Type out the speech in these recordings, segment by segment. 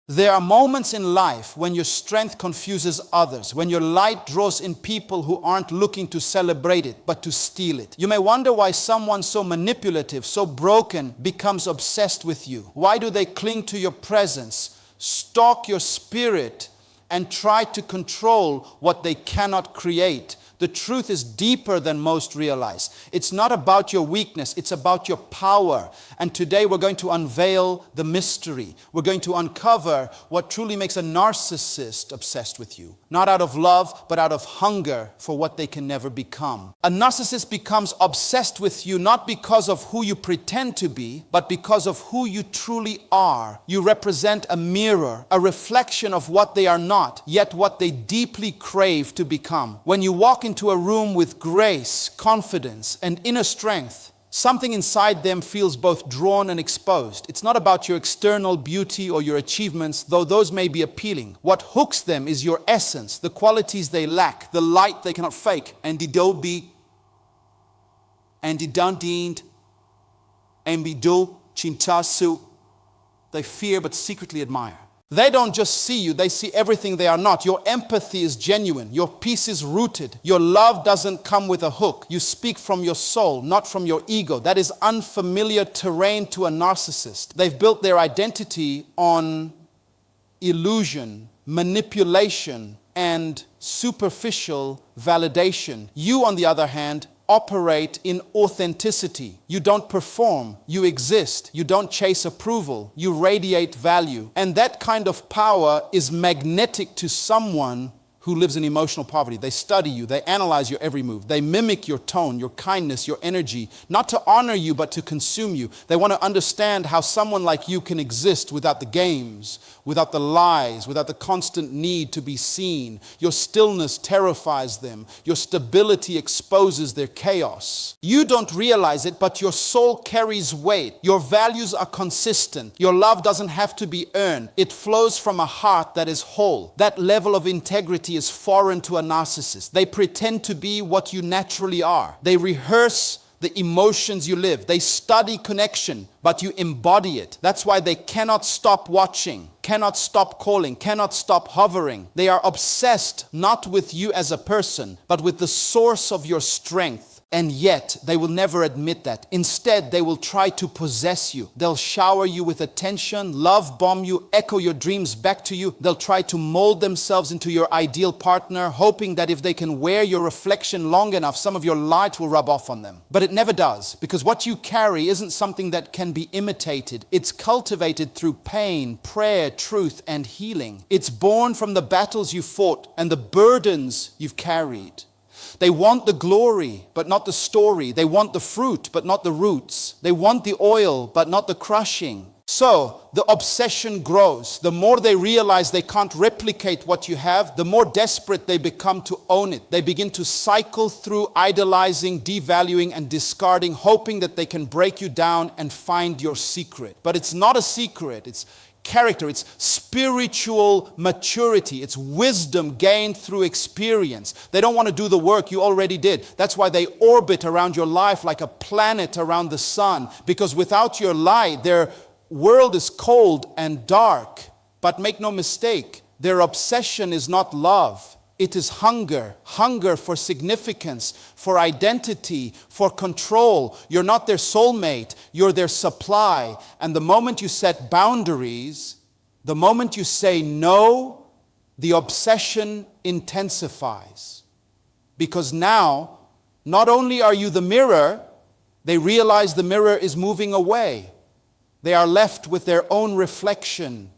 There are moments in life when your strength confuses others, when your light draws in people who aren't looking to celebrate it, but to steal it. You may wonder why someone so manipulative, so broken, becomes obsessed with you. Why do they cling to your presence, stalk your spirit, and try to control what they cannot create? The truth is deeper than most realize. It's not about your weakness, it's about your power. And today we're going to unveil the mystery. We're going to uncover what truly makes a narcissist obsessed with you. Not out of love, but out of hunger for what they can never become. A narcissist becomes obsessed with you not because of who you pretend to be, but because of who you truly are. You represent a mirror, a reflection of what they are not, yet what they deeply crave to become. When you walk into a room with grace, confidence, and inner strength, something inside them feels both drawn and exposed. It's not about your external beauty or your achievements, though those may be appealing. What hooks them is your essence, the qualities they lack, the light they cannot fake. And die don't be, and die don't dient, and be do chintasu. They fear but secretly admire. They don't just see you, they see everything they are not. Your empathy is genuine. Your peace is rooted. Your love doesn't come with a hook. You speak from your soul, not from your ego. That is unfamiliar terrain to a narcissist. They've built their identity on illusion, manipulation, and superficial validation. You, on the other hand, operate in authenticity. You don't perform, you exist. You don't chase approval, you radiate value. And that kind of power is magnetic to someone who lives in emotional poverty. They study you, they analyze your every move. They mimic your tone, your kindness, your energy, not to honor you, but to consume you. They want to understand how someone like you can exist without the games, without the lies, without the constant need to be seen. Your stillness terrifies them. Your stability exposes their chaos. You don't realize it, but your soul carries weight. Your values are consistent. Your love doesn't have to be earned. It flows from a heart that is whole. That level of integrity is foreign to a narcissist. They pretend to be what you naturally are. They rehearse the emotions you live. They study connection, but you embody it. That's why they cannot stop watching, cannot stop calling, cannot stop hovering. They are obsessed not with you as a person, but with the source of your strength. And yet, they will never admit that. Instead, they will try to possess you. They'll shower you with attention, love bomb you, echo your dreams back to you. They'll try to mold themselves into your ideal partner, hoping that if they can wear your reflection long enough, some of your light will rub off on them. But it never does, because what you carry isn't something that can be imitated. It's cultivated through pain, prayer, truth, and healing. It's born from the battles you fought and the burdens you've carried. They want the glory, but not the story. They want the fruit, but not the roots. They want the oil, but not the crushing. So the obsession grows. The more they realize they can't replicate what you have, the more desperate they become to own it. They begin to cycle through idolizing, devaluing, and discarding, hoping that they can break you down and find your secret. But it's not a secret. It's character, it's spiritual maturity, it's wisdom gained through experience. They don't want to do the work you already did. That's why they orbit around your life like a planet around the sun, because without your light, their world is cold and dark. But make no mistake, their obsession is not love. It is hunger, hunger for significance, for identity, for control. You're not their soulmate, you're their supply. And the moment you set boundaries, the moment you say no, the obsession intensifies. Because now, not only are you the mirror, they realize the mirror is moving away. They are left with their own reflection,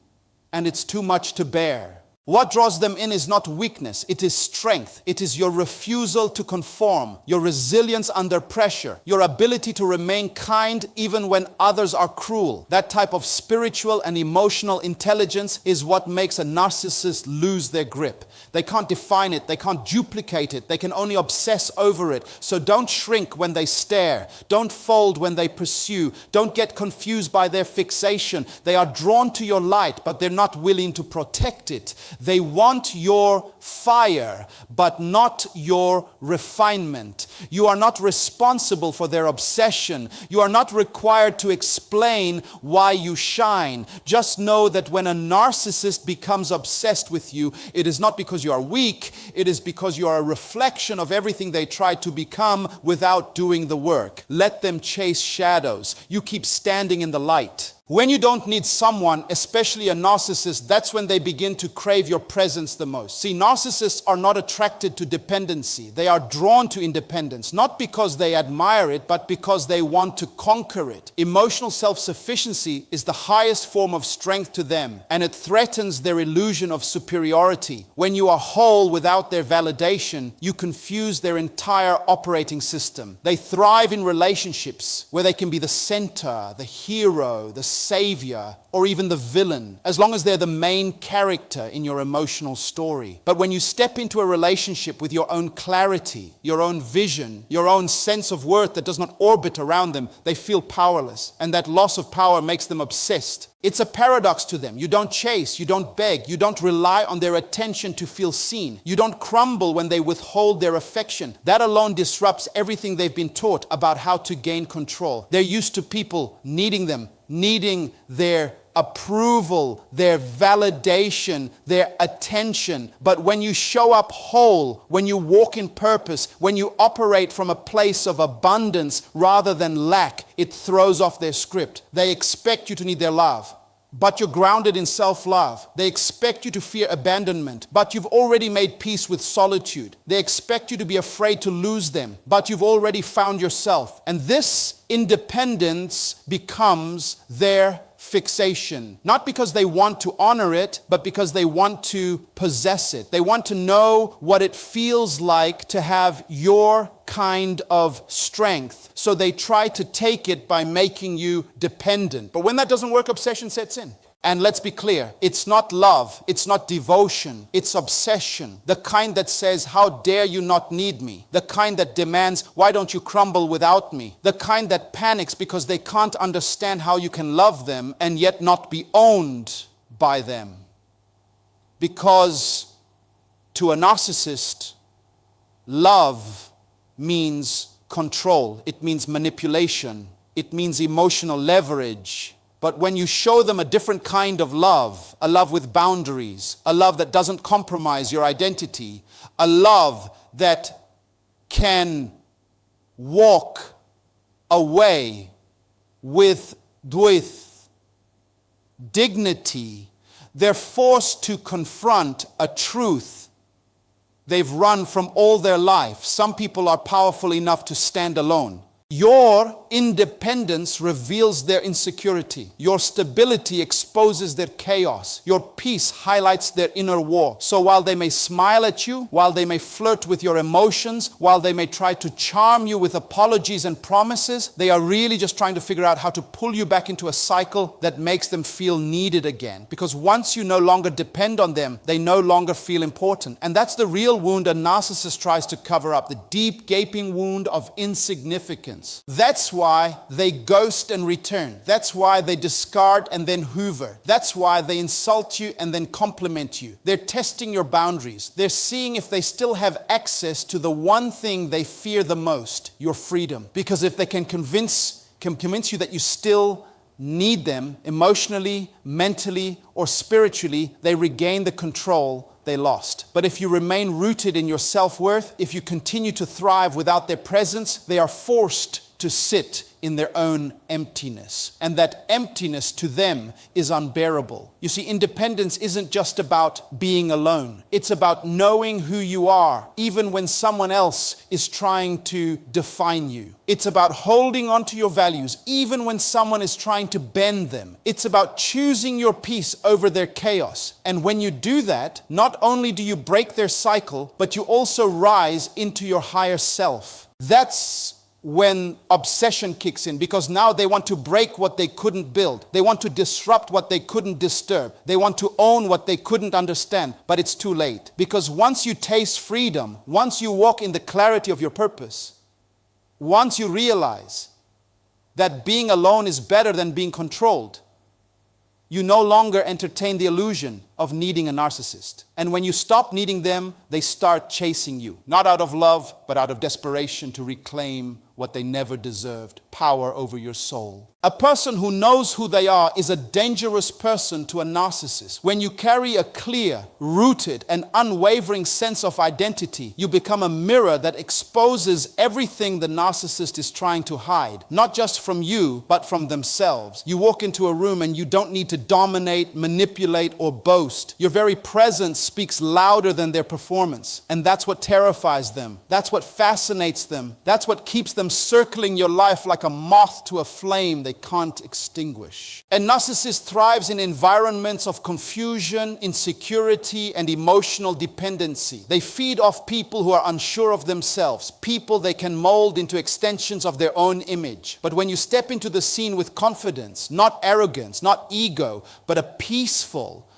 and it's too much to bear. What draws them in is not weakness, it is strength. It is your refusal to conform, your resilience under pressure, your ability to remain kind even when others are cruel. That type of spiritual and emotional intelligence is what makes a narcissist lose their grip. They can't define it, they can't duplicate it, they can only obsess over it. So don't shrink when they stare, don't fold when they pursue, don't get confused by their fixation. They are drawn to your light, but they're not willing to protect it. They want your fire, but not your refinement. You are not responsible for their obsession. You are not required to explain why you shine. Just know that when a narcissist becomes obsessed with you, it is not because you are weak, it is because you are a reflection of everything they try to become without doing the work. Let them chase shadows. You keep standing in the light. When you don't need someone, especially a narcissist, that's when they begin to crave your presence the most. See, narcissists are not attracted to dependency. They are drawn to independence, not because they admire it, but because they want to conquer it. Emotional self-sufficiency is the highest form of strength to them, and it threatens their illusion of superiority. When you are whole without their validation, you confuse their entire operating system. They thrive in relationships where they can be the center, the hero, the savior, or even the villain, as long as they're the main character in your emotional story. But when you step into a relationship with your own clarity, your own vision, your own sense of worth that does not orbit around them, they feel powerless. And that loss of power makes them obsessed. It's a paradox to them. You don't chase, you don't beg, you don't rely on their attention to feel seen. You don't crumble when they withhold their affection. That alone disrupts everything they've been taught about how to gain control. They're used to people needing them, needing their approval, their validation, their attention. But when you show up whole, when you walk in purpose, when you operate from a place of abundance rather than lack, it throws off their script. They expect you to need their love, but you're grounded in self-love. They expect you to fear abandonment, but you've already made peace with solitude. They expect you to be afraid to lose them, but you've already found yourself. And this independence becomes their fixation, not because they want to honor it, but because they want to possess it. They want to know what it feels like to have your kind of strength. So they try to take it by making you dependent. But when that doesn't work, obsession sets in. And let's be clear, it's not love, it's not devotion, it's obsession. The kind that says, how dare you not need me? The kind that demands, why don't you crumble without me? The kind that panics because they can't understand how you can love them and yet not be owned by them. Because to a narcissist, love means control, it means manipulation, it means emotional leverage. But when you show them a different kind of love, a love with boundaries, a love that doesn't compromise your identity, a love that can walk away with dignity, they're forced to confront a truth they've run from all their life. Some people are powerful enough to stand alone. Your independence reveals their insecurity. Your stability exposes their chaos. Your peace highlights their inner war. So while they may smile at you, while they may flirt with your emotions, while they may try to charm you with apologies and promises, they are really just trying to figure out how to pull you back into a cycle that makes them feel needed again. Because once you no longer depend on them, they no longer feel important. And that's the real wound a narcissist tries to cover up, the deep, gaping wound of insignificance. That's why they ghost and return. That's why they discard and then hoover. That's why they insult you and then compliment you. They're testing your boundaries. They're seeing if they still have access to the one thing they fear the most, your freedom. Because if they can convince you that you still need them emotionally, mentally, or spiritually, they regain the control they lost. But if you remain rooted in your self-worth, if you continue to thrive without their presence, they are forced to sit in their own emptiness. And that emptiness to them is unbearable. You see, independence isn't just about being alone. It's about knowing who you are, even when someone else is trying to define you. It's about holding on to your values, even when someone is trying to bend them. It's about choosing your peace over their chaos. And when you do that, not only do you break their cycle, but you also rise into your higher self. That's when obsession kicks in, because now they want to break what they couldn't build. They want to disrupt what they couldn't disturb. They want to own what they couldn't understand, but it's too late. Because once you taste freedom, once you walk in the clarity of your purpose, once you realize that being alone is better than being controlled, you no longer entertain the illusion of needing a narcissist. And when you stop needing them, they start chasing you. Not out of love, but out of desperation to reclaim what they never deserved, power over your soul. A person who knows who they are is a dangerous person to a narcissist. When you carry a clear, rooted, and unwavering sense of identity, you become a mirror that exposes everything the narcissist is trying to hide, not just from you, but from themselves. You walk into a room and you don't need to dominate, manipulate, or boast. Your very presence speaks louder than their performance, and that's what terrifies them. That's what fascinates them. That's what keeps them circling your life like a moth to a flame they can't extinguish. A narcissist thrives in environments of confusion, insecurity, and emotional dependency. They feed off people who are unsure of themselves, people they can mold into extensions of their own image. But when you step into the scene with confidence, not arrogance, not ego, but a peaceful,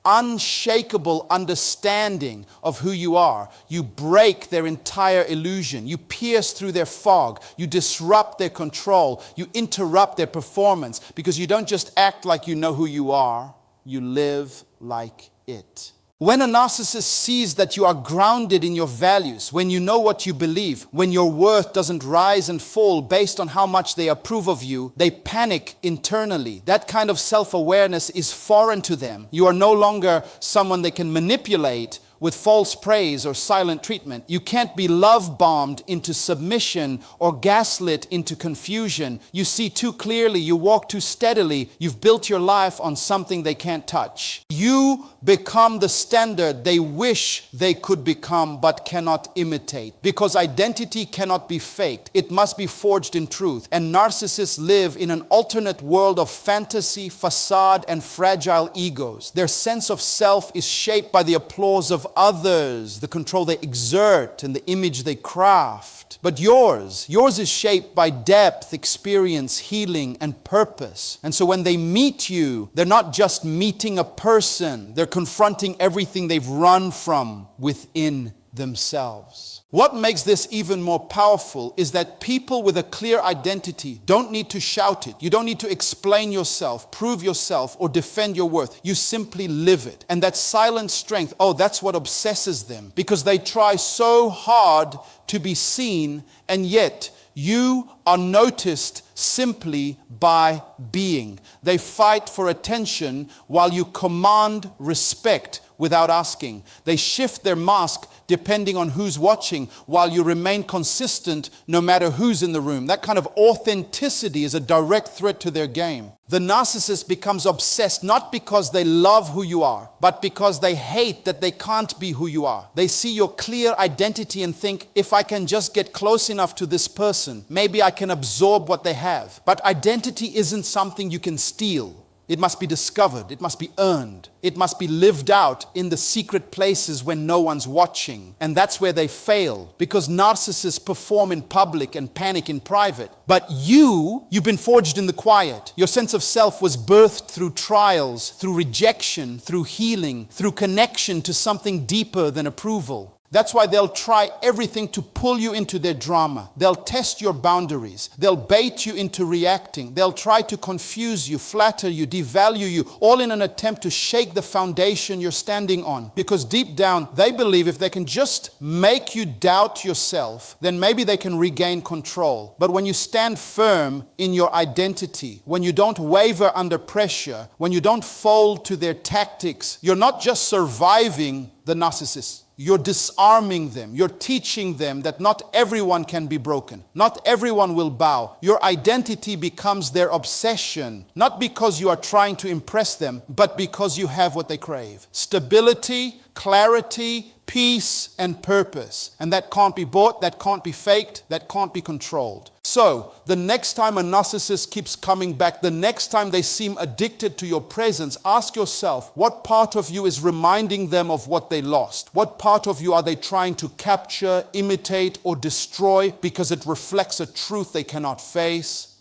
unshakable understanding of who you are, you break their entire illusion. You pierce through their fog. You disrupt their control. You interrupt their performance, because you don't just act like you know who you are, you live like it. When a narcissist sees that you are grounded in your values, when you know what you believe, when your worth doesn't rise and fall based on how much they approve of you, they panic internally. That kind of self-awareness is foreign to them. You are no longer someone they can manipulate with false praise or silent treatment. You can't be love-bombed into submission or gaslit into confusion. You see too clearly, you walk too steadily, you've built your life on something they can't touch. You become the standard they wish they could become but cannot imitate. Because identity cannot be faked, it must be forged in truth. And narcissists live in an alternate world of fantasy, facade, and fragile egos. Their sense of self is shaped by the applause of others, the control they exert, and the image they craft. But yours is shaped by depth, experience, healing, and purpose. And so when they meet you, they're not just meeting a person, they're confronting everything they've run from within themselves. What makes this even more powerful is that people with a clear identity don't need to shout it. You don't need to explain yourself, prove yourself, or defend your worth. You simply live it. And that silent strength, that's what obsesses them, because they try so hard to be seen, and yet you are noticed simply by being. They fight for attention while you command respect without asking. They shift their mask depending on who's watching, while you remain consistent no matter who's in the room. That kind of authenticity is a direct threat to their game. The narcissist becomes obsessed not because they love who you are, but because they hate that they can't be who you are. They see your clear identity and think, if I can just get close enough to this person, maybe I can absorb what they have. But identity isn't something you can steal. It must be discovered. It must be earned. It must be lived out in the secret places when no one's watching. And that's where they fail, because narcissists perform in public and panic in private. But you've been forged in the quiet. Your sense of self was birthed through trials, through rejection, through healing, through connection to something deeper than approval. That's why they'll try everything to pull you into their drama. They'll test your boundaries. They'll bait you into reacting. They'll try to confuse you, flatter you, devalue you, all in an attempt to shake the foundation you're standing on. Because deep down, they believe if they can just make you doubt yourself, then maybe they can regain control. But when you stand firm in your identity, when you don't waver under pressure, when you don't fold to their tactics, you're not just surviving the narcissist. You're disarming them. You're teaching them that not everyone can be broken. Not everyone will bow. Your identity becomes their obsession, not because you are trying to impress them, but because you have what they crave. Stability, clarity, peace, and purpose. And that can't be bought, that can't be faked, that can't be controlled. So, the next time a narcissist keeps coming back, the next time they seem addicted to your presence, ask yourself, what part of you is reminding them of what they lost? What part of you are they trying to capture, imitate, or destroy because it reflects a truth they cannot face?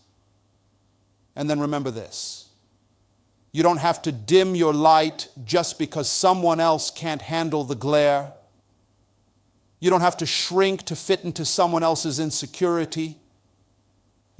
And then remember this. You don't have to dim your light just because someone else can't handle the glare. You don't have to shrink to fit into someone else's insecurity.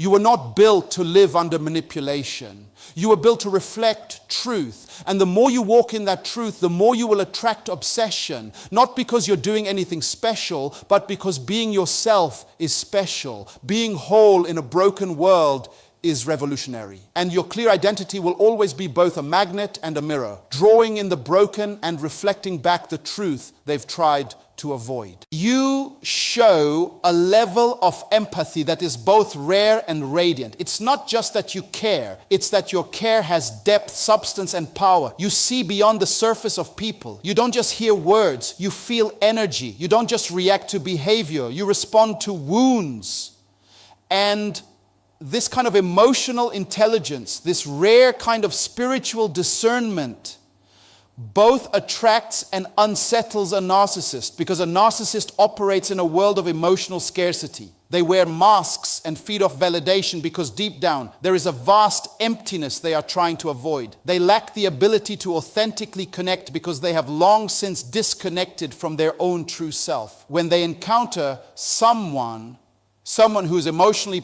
You were not built to live under manipulation. You were built to reflect truth. And the more you walk in that truth, the more you will attract obsession. Not because you're doing anything special, but because being yourself is special. Being whole in a broken world is revolutionary. And your clear identity will always be both a magnet and a mirror, drawing in the broken and reflecting back the truth they've tried to avoid. You show a level of empathy that is both rare and radiant. It's not just that you care, it's that your care has depth, substance, and power. You see beyond the surface of people. You don't just hear words, you feel energy. You don't just react to behavior, you respond to wounds. And this kind of emotional intelligence, this rare kind of spiritual discernment, both attracts and unsettles a narcissist, because a narcissist operates in a world of emotional scarcity. They wear masks and feed off validation because deep down there is a vast emptiness they are trying to avoid. They lack the ability to authentically connect because they have long since disconnected from their own true self. When they encounter someone who is emotionally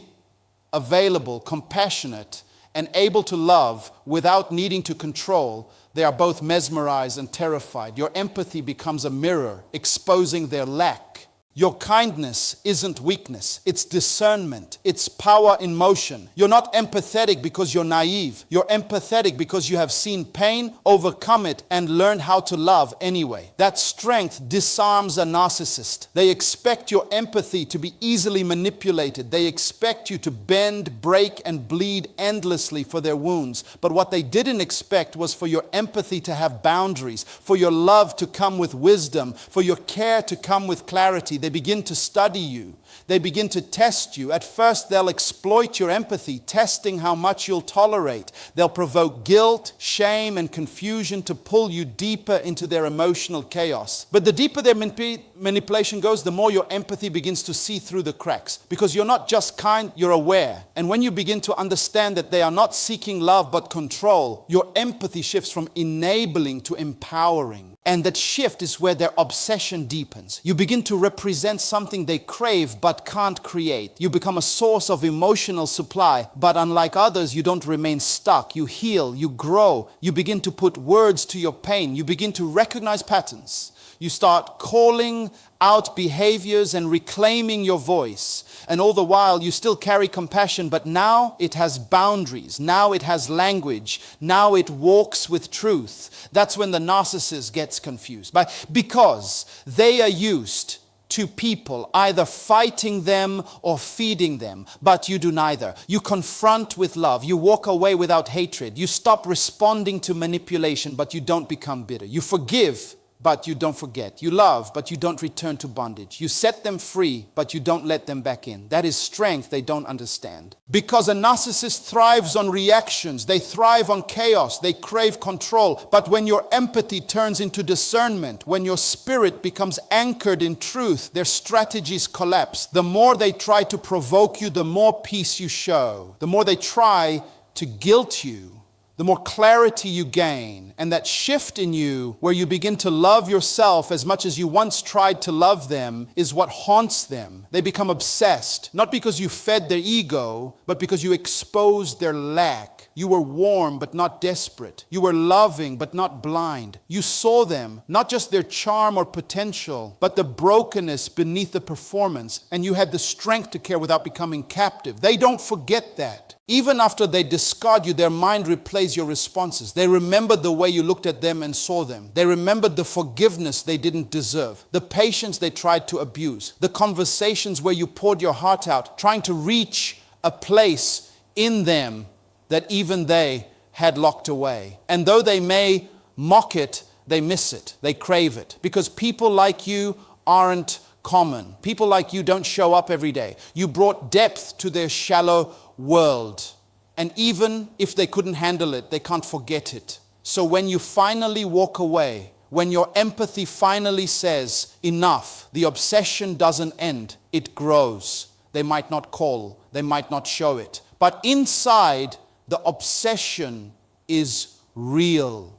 available, compassionate, and able to love without needing to control, they are both mesmerized and terrified. Your empathy becomes a mirror, exposing their lack. Your kindness isn't weakness, it's discernment, it's power in motion. You're not empathetic because you're naive. You're empathetic because you have seen pain, overcome it, and learned how to love anyway. That strength disarms a narcissist. They expect your empathy to be easily manipulated. They expect you to bend, break, and bleed endlessly for their wounds. But what they didn't expect was for your empathy to have boundaries, for your love to come with wisdom, for your care to come with clarity. They begin to study you. They begin to test you. At first, they'll exploit your empathy, testing how much you'll tolerate. They'll provoke guilt, shame, and confusion to pull you deeper into their emotional chaos. But the deeper their manipulation goes, the more your empathy begins to see through the cracks. Because you're not just kind, you're aware. And when you begin to understand that they are not seeking love but control, your empathy shifts from enabling to empowering. And that shift is where their obsession deepens. You begin to represent something they crave but can't create. You become a source of emotional supply, but unlike others, you don't remain stuck. You heal, you grow, you begin to put words to your pain, you begin to recognize patterns. You start calling out behaviors and reclaiming your voice. And all the while, you still carry compassion, but now it has boundaries. Now it has language. Now it walks with truth. That's when the narcissist gets confused. Because they are used to people either fighting them or feeding them, but you do neither. You confront with love. You walk away without hatred. You stop responding to manipulation, but you don't become bitter. You forgive, but you don't forget. You love, but you don't return to bondage. You set them free, but you don't let them back in. That is strength they don't understand. Because a narcissist thrives on reactions. They thrive on chaos. They crave control. But when your empathy turns into discernment, when your spirit becomes anchored in truth, their strategies collapse. The more they try to provoke you, the more peace you show. The more they try to guilt you, the more clarity you gain. And that shift in you, where you begin to love yourself as much as you once tried to love them, is what haunts them. They become obsessed, not because you fed their ego, but because you exposed their lack. You were warm, but not desperate. You were loving, but not blind. You saw them, not just their charm or potential, but the brokenness beneath the performance. And you had the strength to care without becoming captive. They don't forget that. Even after they discard you, their mind replays your responses. They remembered the way you looked at them and saw them. They remembered the forgiveness they didn't deserve, the patience they tried to abuse, the conversations where you poured your heart out, trying to reach a place in them that even they had locked away. And though they may mock it, they miss it. They crave it. Because people like you aren't common. People like you don't show up every day. You brought depth to their shallow world. And even if they couldn't handle it, they can't forget it. So when you finally walk away, when your empathy finally says enough, the obsession doesn't end, it grows. They might not call, they might not show it, but inside, the obsession is real.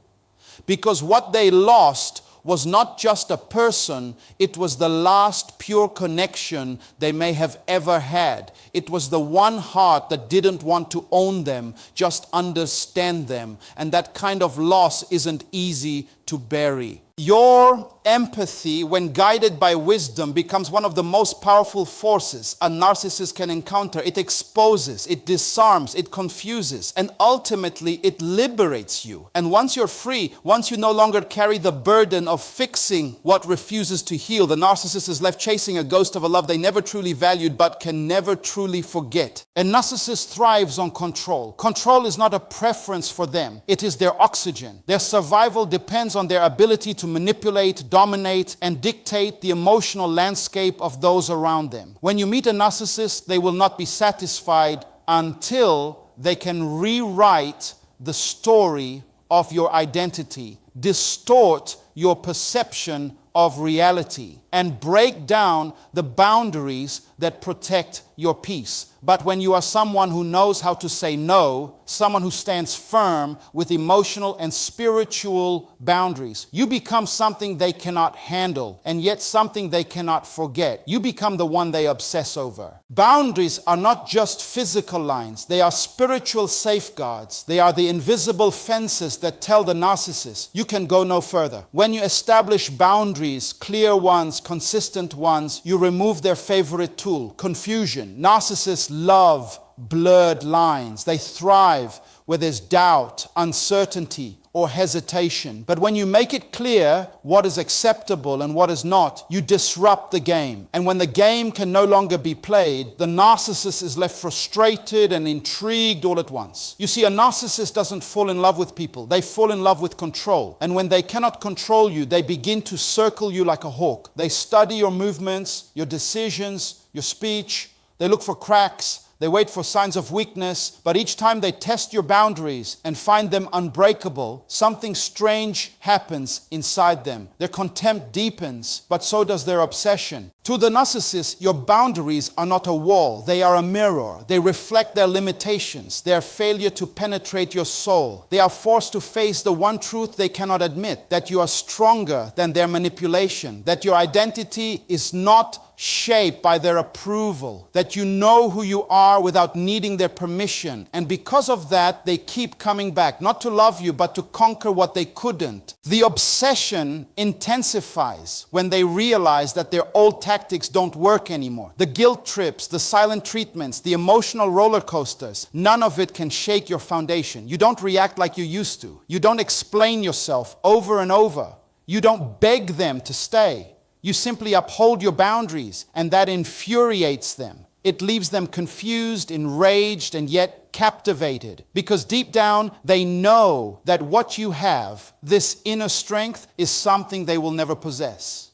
Because what they lost was not just a person, it was the last pure connection they may have ever had. It was the one heart that didn't want to own them, just understand them. And that kind of loss isn't easy to bury. Your empathy, when guided by wisdom, becomes one of the most powerful forces a narcissist can encounter. It exposes, it disarms, it confuses, and ultimately it liberates you. And once you're free, once you no longer carry the burden of fixing what refuses to heal, the narcissist is left chasing a ghost of a love they never truly valued but can never truly forget. A narcissist thrives on control. Control is not a preference for them. It is their oxygen. Their survival depends on their ability to manipulate, dominate, and dictate the emotional landscape of those around them. When you meet a narcissist, they will not be satisfied until they can rewrite the story of your identity, distort your perception of reality, and break down the boundaries that protect your peace. But when you are someone who knows how to say no, someone who stands firm with emotional and spiritual boundaries, you become something they cannot handle, and yet something they cannot forget. You become the one they obsess over. Boundaries are not just physical lines. They are spiritual safeguards. They are the invisible fences that tell the narcissist, you can go no further. When you establish boundaries, clear ones, consistent ones, you remove their favorite tool, confusion. Narcissists love blurred lines. They thrive where there's doubt, uncertainty, or hesitation. But when you make it clear what is acceptable and what is not, you disrupt the game. And when the game can no longer be played, the narcissist is left frustrated and intrigued all at once. You see, a narcissist doesn't fall in love with people. They fall in love with control. And when they cannot control you, they begin to circle you like a hawk. They study your movements, your decisions, your speech. They look for cracks. They wait for signs of weakness, but each time they test your boundaries and find them unbreakable, something strange happens inside them. Their contempt deepens, but so does their obsession. To the narcissist, your boundaries are not a wall. They are a mirror. They reflect their limitations, their failure to penetrate your soul. They are forced to face the one truth they cannot admit, that you are stronger than their manipulation, that your identity is not shaped by their approval, that you know who you are without needing their permission. And because of that, they keep coming back, not to love you, but to conquer what they couldn't. The obsession intensifies when they realize that their old tactics don't work anymore. The guilt trips, the silent treatments, the emotional roller coasters, none of it can shake your foundation. You don't react like you used to. You don't explain yourself over and over. You don't beg them to stay. You simply uphold your boundaries, and that infuriates them. It leaves them confused, enraged, and yet captivated. Because deep down, they know that what you have, this inner strength, is something they will never possess.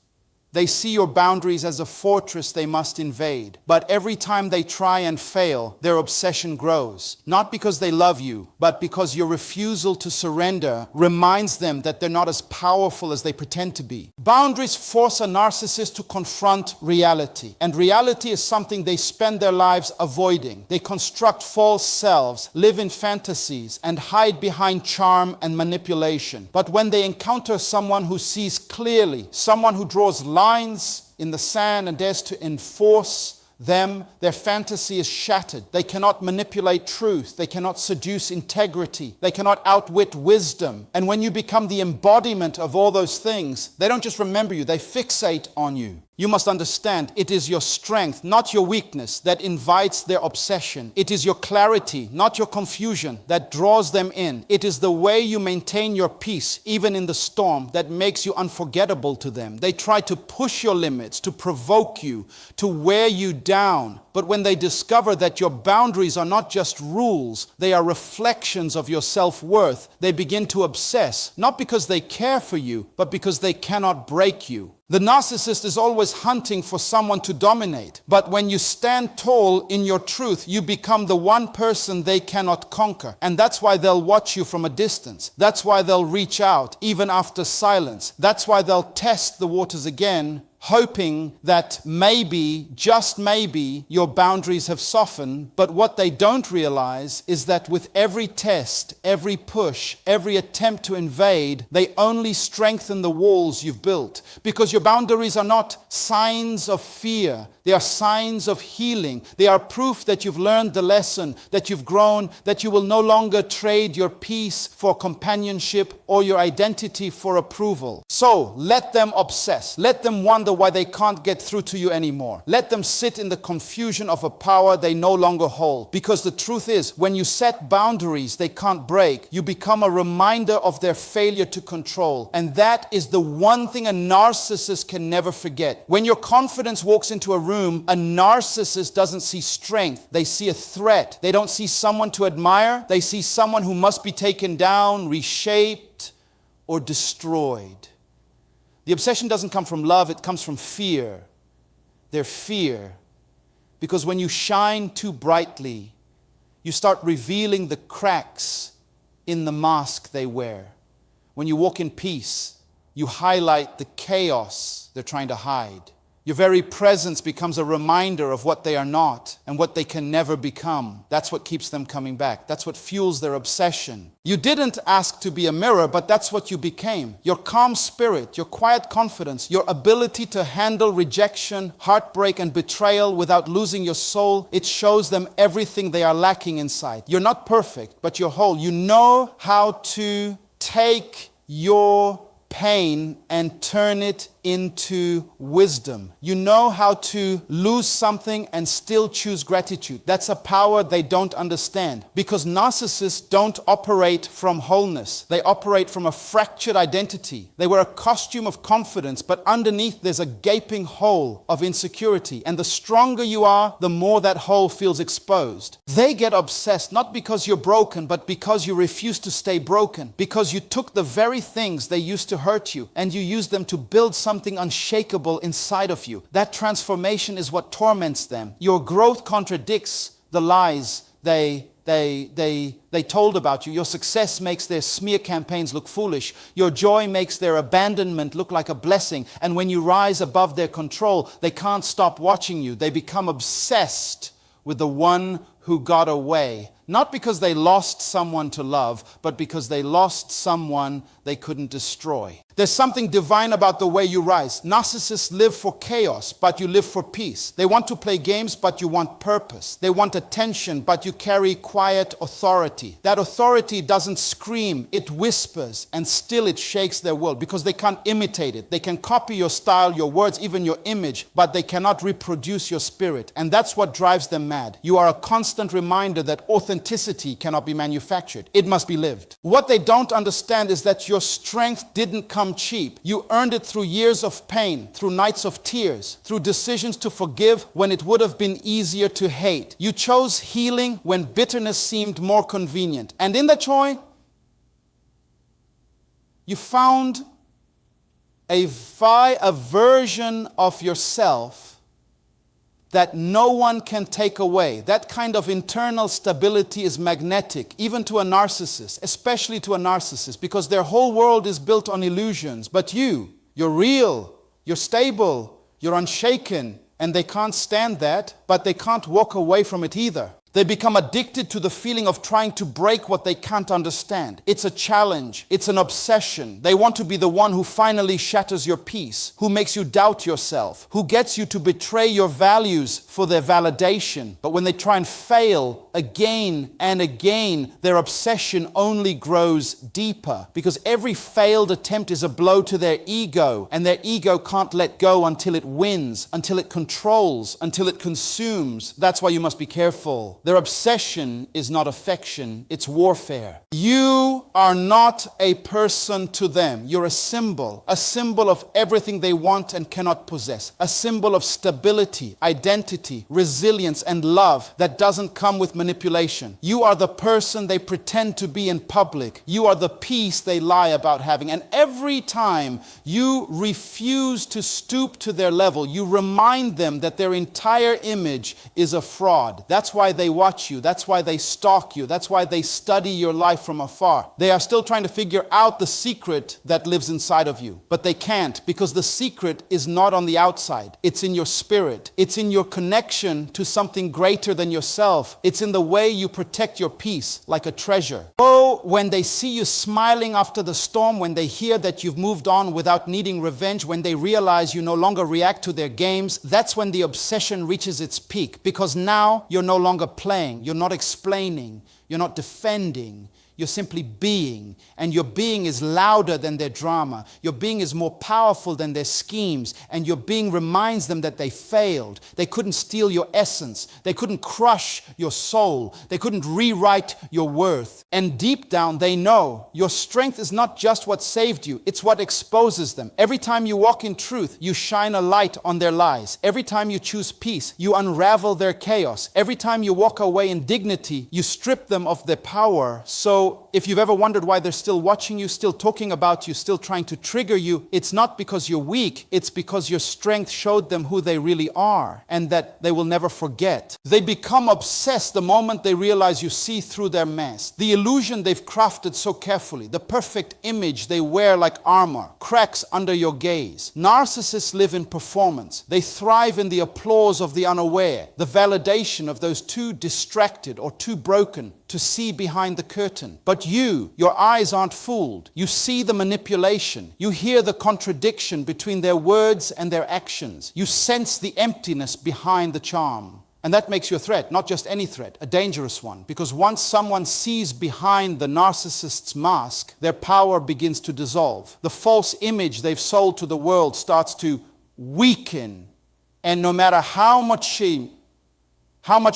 They see your boundaries as a fortress they must invade. But every time they try and fail, their obsession grows. Not because they love you, but because your refusal to surrender reminds them that they're not as powerful as they pretend to be. Boundaries force a narcissist to confront reality. And reality is something they spend their lives avoiding. They construct false selves, live in fantasies, and hide behind charm and manipulation. But when they encounter someone who sees clearly, someone who draws lines in the sand and dares to enforce them, their fantasy is shattered. They cannot manipulate truth. They cannot seduce integrity. They cannot outwit wisdom. And when you become the embodiment of all those things, they don't just remember you, they fixate on you. You must understand, it is your strength, not your weakness, that invites their obsession. It is your clarity, not your confusion, that draws them in. It is the way you maintain your peace, even in the storm, that makes you unforgettable to them. They try to push your limits, to provoke you, to wear you down. But when they discover that your boundaries are not just rules, they are reflections of your self-worth, they begin to obsess, not because they care for you, but because they cannot break you. The narcissist is always hunting for someone to dominate. But when you stand tall in your truth, you become the one person they cannot conquer. And that's why they'll watch you from a distance. That's why they'll reach out, even after silence. That's why they'll test the waters again hoping that maybe, just maybe, your boundaries have softened. But what they don't realize is that with every test, every push, every attempt to invade, they only strengthen the walls you've built. Because your boundaries are not signs of fear. They are signs of healing. They are proof that you've learned the lesson, that you've grown, that you will no longer trade your peace for companionship or your identity for approval. So let them obsess. Let them wonder why they can't get through to you anymore. Let them sit in the confusion of a power they no longer hold. Because the truth is, when you set boundaries they can't break, you become a reminder of their failure to control. And that is the one thing a narcissist can never forget. When your confidence walks into a room, a narcissist doesn't see strength. They see a threat. They don't see someone to admire. They see someone who must be taken down, reshaped, or destroyed. The obsession doesn't come from love, it comes from fear. Their fear. Because when you shine too brightly, you start revealing the cracks in the mask they wear. When you walk in peace, you highlight the chaos they're trying to hide. Your very presence becomes a reminder of what they are not and what they can never become. That's what keeps them coming back. That's what fuels their obsession. You didn't ask to be a mirror, but that's what you became. Your calm spirit, your quiet confidence, your ability to handle rejection, heartbreak, and betrayal without losing your soul, it shows them everything they are lacking inside. You're not perfect, but you're whole. You know how to take your pain and turn it into wisdom. You know how to lose something and still choose gratitude. That's a power they don't understand. Because narcissists don't operate from wholeness. They operate from a fractured identity. They wear a costume of confidence, but underneath there's a gaping hole of insecurity. And the stronger you are, the more that hole feels exposed. They get obsessed not because you're broken, but because you refuse to stay broken. Because you took the very things they used to hurt you and you used them to build something unshakable inside of you. That transformation is what torments them. Your growth contradicts the lies they told about you. Your success makes their smear campaigns look foolish. Your joy makes their abandonment look like a blessing. And when you rise above their control, they can't stop watching you. They become obsessed with the one who got away. Not because they lost someone to love, but because they lost someone they couldn't destroy. There's something divine about the way you rise. Narcissists live for chaos, but you live for peace. They want to play games, but you want purpose. They want attention, but you carry quiet authority. That authority doesn't scream, it whispers, and still it shakes their world because they can't imitate it. They can copy your style, your words, even your image, but they cannot reproduce your spirit. And that's what drives them mad. You are a constant reminder that authenticity cannot be manufactured. It must be lived. What they don't understand is that your strength didn't come cheap. You earned it through years of pain, through nights of tears, through decisions to forgive when it would have been easier to hate. You chose healing when bitterness seemed more convenient. And in that joy, you found a version of yourself that no one can take away. That kind of internal stability is magnetic, even to a narcissist, especially to a narcissist, because their whole world is built on illusions. But you're real, you're stable, you're unshaken, and they can't stand that, but they can't walk away from it either. They become addicted to the feeling of trying to break what they can't understand. It's a challenge. It's an obsession. They want to be the one who finally shatters your peace, who makes you doubt yourself, who gets you to betray your values for their validation. But when they try and fail again and again, their obsession only grows deeper because every failed attempt is a blow to their ego, and their ego can't let go until it wins, until it controls, until it consumes. That's why you must be careful. Their obsession is not affection, it's warfare. You are not a person to them. You're a symbol of everything they want and cannot possess. A symbol of stability, identity, resilience, and love that doesn't come with manipulation. You are the person they pretend to be in public. You are the peace they lie about having. And every time you refuse to stoop to their level, you remind them that their entire image is a fraud. That's why they watch you. That's why they stalk you. That's why they study your life from afar. They are still trying to figure out the secret that lives inside of you. But they can't, because the secret is not on the outside. It's in your spirit. It's in your connection to something greater than yourself. It's in the way you protect your peace like a treasure. Oh, when they see you smiling after the storm, when they hear that you've moved on without needing revenge, when they realize you no longer react to their games, that's when the obsession reaches its peak. Because now you're no longer playing, you're not explaining, you're not defending. You're simply being, and your being is louder than their drama. Your being is more powerful than their schemes, and your being reminds them that they failed. They couldn't steal your essence. They couldn't crush your soul. They couldn't rewrite your worth. And deep down, they know your strength is not just what saved you, it's what exposes them. Every time you walk in truth, you shine a light on their lies. Every time you choose peace, you unravel their chaos. Every time you walk away in dignity, you strip them of their power. So if you've ever wondered why they're still watching you, still talking about you, still trying to trigger you, it's not because you're weak, it's because your strength showed them who they really are and that they will never forget. They become obsessed the moment they realize you see through their mask. The illusion they've crafted so carefully, the perfect image they wear like armor, cracks under your gaze. Narcissists live in performance. They thrive in the applause of the unaware, the validation of those too distracted or too broken to see behind the curtain. But your eyes aren't fooled. You see the manipulation. You hear the contradiction between their words and their actions. You sense the emptiness behind the charm. And that makes you a threat, not just any threat, a dangerous one. Because once someone sees behind the narcissist's mask, their power begins to dissolve. The false image they've sold to the world starts to weaken. And no matter how much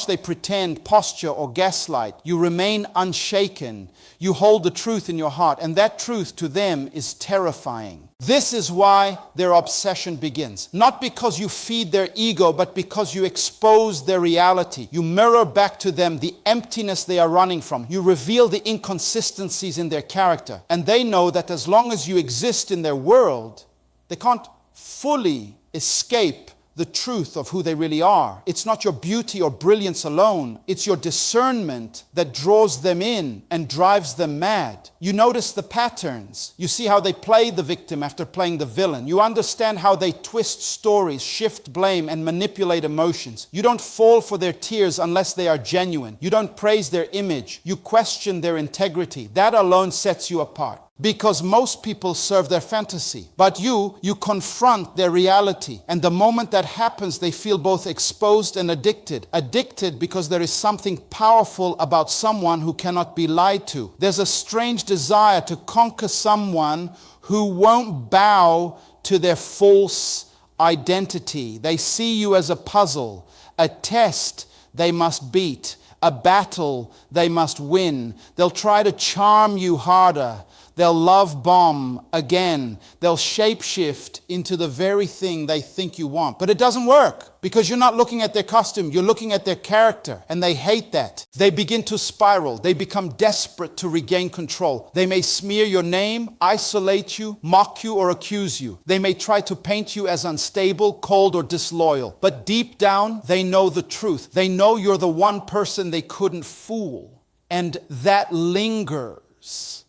they pretend, posture, or gaslight, you remain unshaken. You hold the truth in your heart, and that truth to them is terrifying. This is why their obsession begins. Not because you feed their ego, but because you expose their reality. You mirror back to them the emptiness they are running from. You reveal the inconsistencies in their character. And they know that as long as you exist in their world, they can't fully escape the truth of who they really are. It's not your beauty or brilliance alone. It's your discernment that draws them in and drives them mad. You notice the patterns. You see how they play the victim after playing the villain. You understand how they twist stories, shift blame, and manipulate emotions. You don't fall for their tears unless they are genuine. You don't praise their image. You question their integrity. That alone sets you apart. Because most people serve their fantasy. But you confront their reality. And the moment that happens, they feel both exposed and addicted. Addicted because there is something powerful about someone who cannot be lied to. There's a strange desire to conquer someone who won't bow to their false identity. They see you as a puzzle, a test they must beat, a battle they must win. They'll try to charm you harder. They'll love bomb again. They'll shapeshift into the very thing they think you want. But it doesn't work because you're not looking at their costume. You're looking at their character, and they hate that. They begin to spiral. They become desperate to regain control. They may smear your name, isolate you, mock you, or accuse you. They may try to paint you as unstable, cold, or disloyal. But deep down, they know the truth. They know you're the one person they couldn't fool. And that lingers.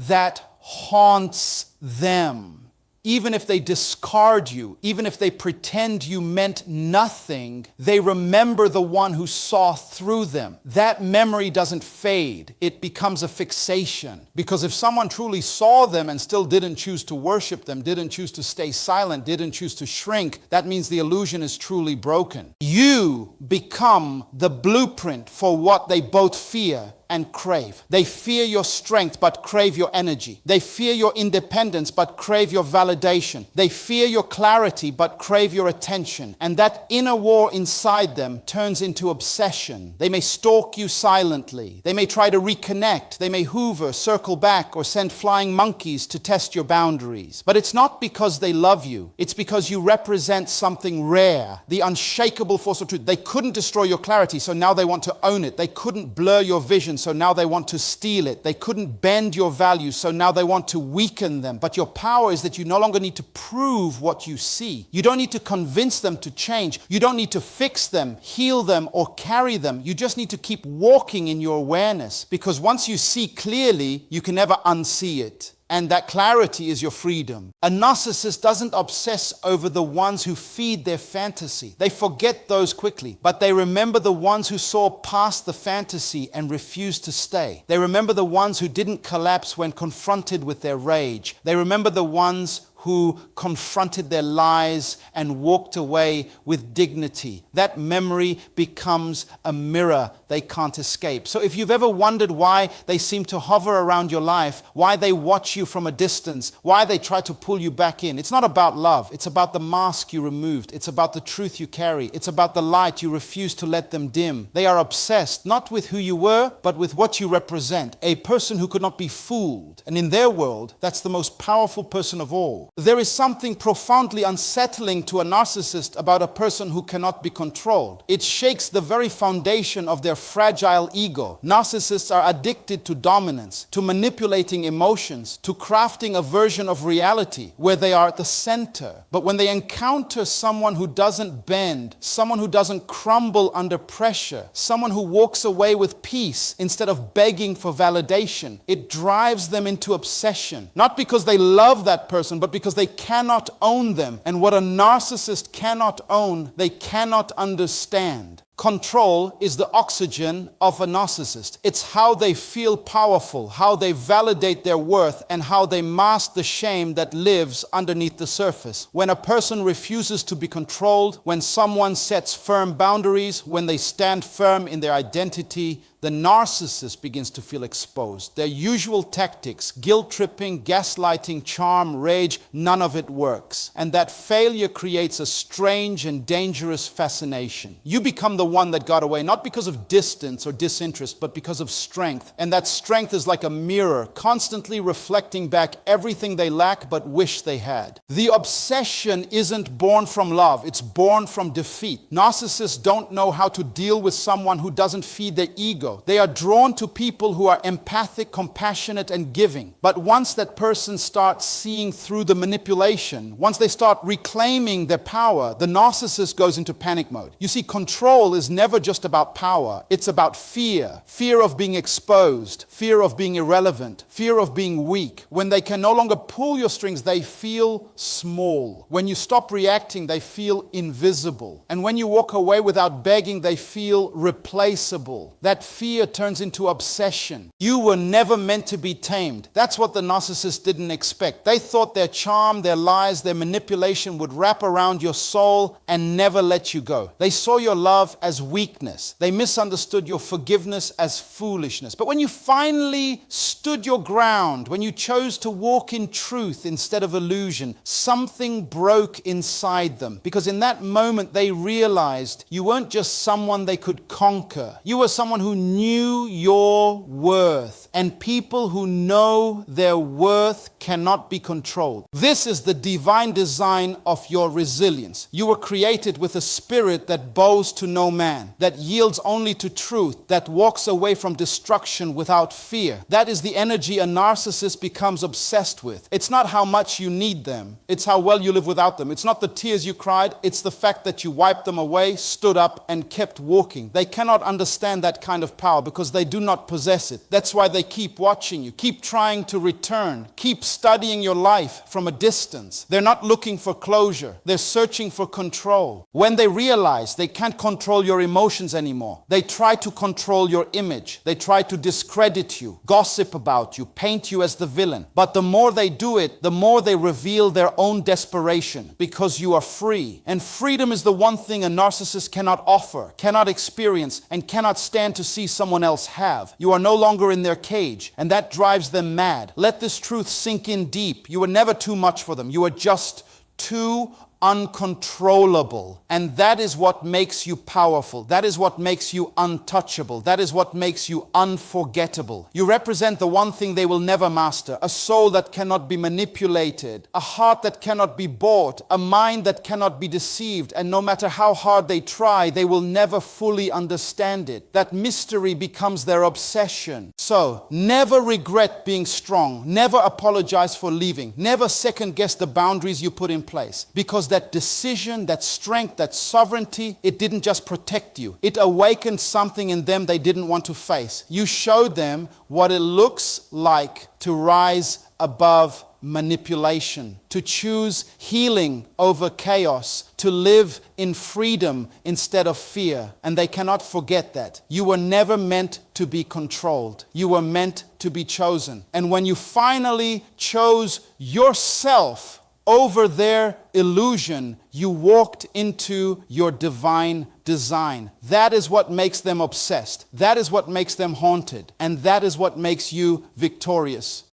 That haunts them. Even if they discard you, even if they pretend you meant nothing, they remember the one who saw through them. That memory doesn't fade. It becomes a fixation. Because if someone truly saw them and still didn't choose to worship them, didn't choose to stay silent, didn't choose to shrink, that means the illusion is truly broken. You become the blueprint for what they both fear and crave. They fear your strength but crave your energy. They fear your independence but crave your validation. They fear your clarity but crave your attention. And that inner war inside them turns into obsession. They may stalk you silently. They may try to reconnect. They may hoover, circle back, or send flying monkeys to test your boundaries. But it's not because they love you. It's because you represent something rare, the unshakable force of truth. They couldn't destroy your clarity, so now they want to own it. They couldn't blur your vision, so now they want to steal it. They couldn't bend your values, so now they want to weaken them. But your power is that you no longer need to prove what you see. You don't need to convince them to change. You don't need to fix them, heal them, or carry them. You just need to keep walking in your awareness, because once you see clearly, you can never unsee it. And that clarity is your freedom. A narcissist doesn't obsess over the ones who feed their fantasy. They forget those quickly, but they remember the ones who saw past the fantasy and refused to stay. They remember the ones who didn't collapse when confronted with their rage. They remember the ones who confronted their lies and walked away with dignity. That memory becomes a mirror they can't escape. So if you've ever wondered why they seem to hover around your life, why they watch you from a distance, why they try to pull you back in, it's not about love. It's about the mask you removed. It's about the truth you carry. It's about the light you refuse to let them dim. They are obsessed, not with who you were, but with what you represent. A person who could not be fooled. And in their world, that's the most powerful person of all. There is something profoundly unsettling to a narcissist about a person who cannot be controlled. It shakes the very foundation of their fragile ego. Narcissists are addicted to dominance, to manipulating emotions, to crafting a version of reality where they are at the center. But when they encounter someone who doesn't bend, someone who doesn't crumble under pressure, someone who walks away with peace instead of begging for validation, it drives them into obsession. Not because they love that person, but because they cannot own them. And what a narcissist cannot own, they cannot understand. Control is the oxygen of a narcissist. It's how they feel powerful, how they validate their worth, and how they mask the shame that lives underneath the surface. When a person refuses to be controlled, when someone sets firm boundaries, when they stand firm in their identity, the narcissist begins to feel exposed. Their usual tactics, guilt-tripping, gaslighting, charm, rage, none of it works. And that failure creates a strange and dangerous fascination. You become the one that got away, not because of distance or disinterest, but because of strength. And that strength is like a mirror, constantly reflecting back everything they lack but wish they had. The obsession isn't born from love, it's born from defeat. Narcissists don't know how to deal with someone who doesn't feed their ego. They are drawn to people who are empathic, compassionate, and giving. But once that person starts seeing through the manipulation, once they start reclaiming their power, the narcissist goes into panic mode. You see, control is never just about power. It's about fear. Fear of being exposed, fear of being irrelevant, fear of being weak. When they can no longer pull your strings, they feel small. When you stop reacting, they feel invisible. And when you walk away without begging, they feel replaceable. That fear turns into obsession. You were never meant to be tamed. That's what the narcissist didn't expect. They thought their charm, their lies, their manipulation would wrap around your soul and never let you go. They saw your love as weakness. They misunderstood your forgiveness as foolishness. But when you finally stood your ground, when you chose to walk in truth instead of illusion, something broke inside them. Because in that moment they realized you weren't just someone they could conquer. You were someone who knew your worth. And people who know their worth cannot be controlled. This is the divine design of your resilience. You were created with a spirit that bows to no man, that yields only to truth, that walks away from destruction without fear. That is the energy a narcissist becomes obsessed with. It's not how much you need them. It's how well you live without them. It's not the tears you cried. It's the fact that you wiped them away, stood up, and kept walking. They cannot understand that kind of power because they do not possess it. That's why they keep watching you, keep trying to return, keep studying your life from a distance. They're not looking for closure. They're searching for control. When they realize they can't control control your emotions anymore. They try to control your image. They try to discredit you, gossip about you, paint you as the villain. But the more they do it, the more they reveal their own desperation, because you are free. And freedom is the one thing a narcissist cannot offer, cannot experience, and cannot stand to see someone else have. You are no longer in their cage, and that drives them mad. Let this truth sink in deep. You were never too much for them. You are just too uncontrollable. And that is what makes you powerful. That is what makes you untouchable. That is what makes you unforgettable. You represent the one thing they will never master: a soul that cannot be manipulated, a heart that cannot be bought, a mind that cannot be deceived, and no matter how hard they try, they will never fully understand it. That mystery becomes their obsession. So, never regret being strong. Never apologize for leaving. Never second guess the boundaries you put in place. Because that decision, that strength, that sovereignty, it didn't just protect you. It awakened something in them they didn't want to face. You showed them what it looks like to rise above manipulation, to choose healing over chaos, to live in freedom instead of fear. And they cannot forget that. You were never meant to be controlled. You were meant to be chosen. And when you finally chose yourself over their illusion, you walked into your divine design. That is what makes them obsessed. That is what makes them haunted. And that is what makes you victorious.